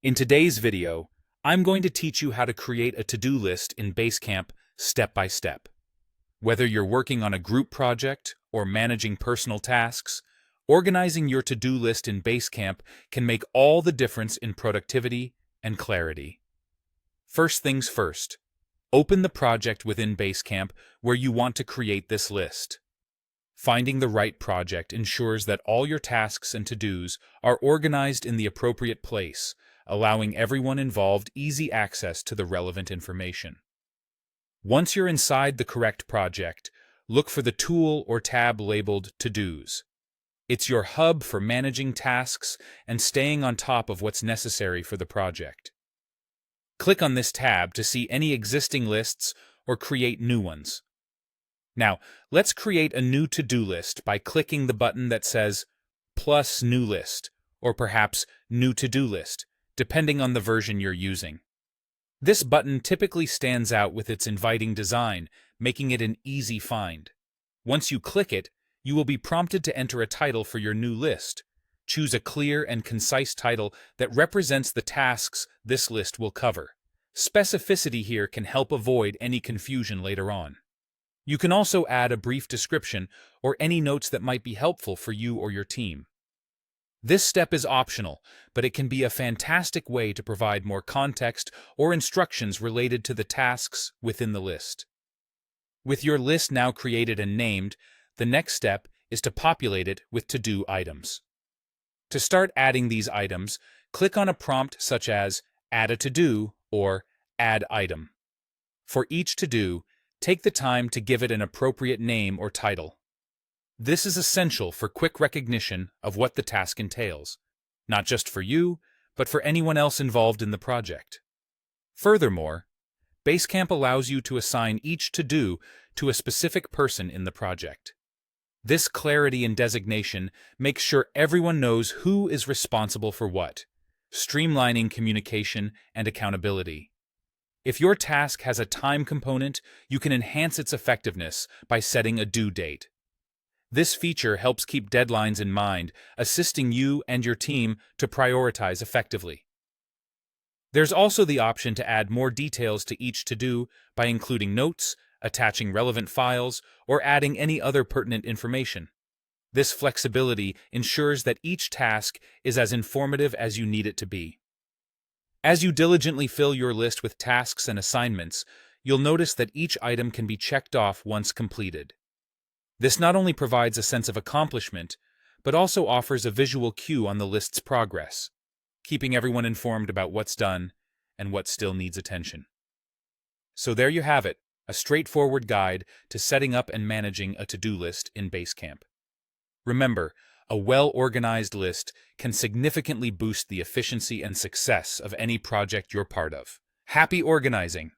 In today's video, I'm going to teach you how to create a to-do list in Basecamp step by step. Whether you're working on a group project or managing personal tasks, organizing your to-do list in Basecamp can make all the difference in productivity and clarity. First things first, open the project within Basecamp where you want to create this list. Finding the right project ensures that all your tasks and to-dos are organized in the appropriate place, allowing everyone involved easy access to the relevant information. Once you're inside the correct project, look for the tool or tab labeled To-Dos. It's your hub for managing tasks and staying on top of what's necessary for the project. Click on this tab to see any existing lists or create new ones. Now, let's create a new to-do list by clicking the button that says Plus New List, or perhaps New To-Do List, depending on the version you're using. This button typically stands out with its inviting design, making it an easy find. Once you click it, you will be prompted to enter a title for your new list. Choose a clear and concise title that represents the tasks this list will cover. Specificity here can help avoid any confusion later on. You can also add a brief description or any notes that might be helpful for you or your team. This step is optional, but it can be a fantastic way to provide more context or instructions related to the tasks within the list. With your list now created and named, the next step is to populate it with to-do items. To start adding these items, click on a prompt such as Add a To-Do or Add Item. For each to-do, take the time to give it an appropriate name or title. This is essential for quick recognition of what the task entails, not just for you, but for anyone else involved in the project. Furthermore, Basecamp allows you to assign each to-do to a specific person in the project. This clarity in designation makes sure everyone knows who is responsible for what, streamlining communication and accountability. If your task has a time component, you can enhance its effectiveness by setting a due date. This feature helps keep deadlines in mind, assisting you and your team to prioritize effectively. There's also the option to add more details to each to-do by including notes, attaching relevant files, or adding any other pertinent information. This flexibility ensures that each task is as informative as you need it to be. As you diligently fill your list with tasks and assignments, you'll notice that each item can be checked off once completed. This not only provides a sense of accomplishment, but also offers a visual cue on the list's progress, keeping everyone informed about what's done and what still needs attention. So there you have it, a straightforward guide to setting up and managing a to-do list in Basecamp. Remember, a well-organized list can significantly boost the efficiency and success of any project you're part of. Happy organizing!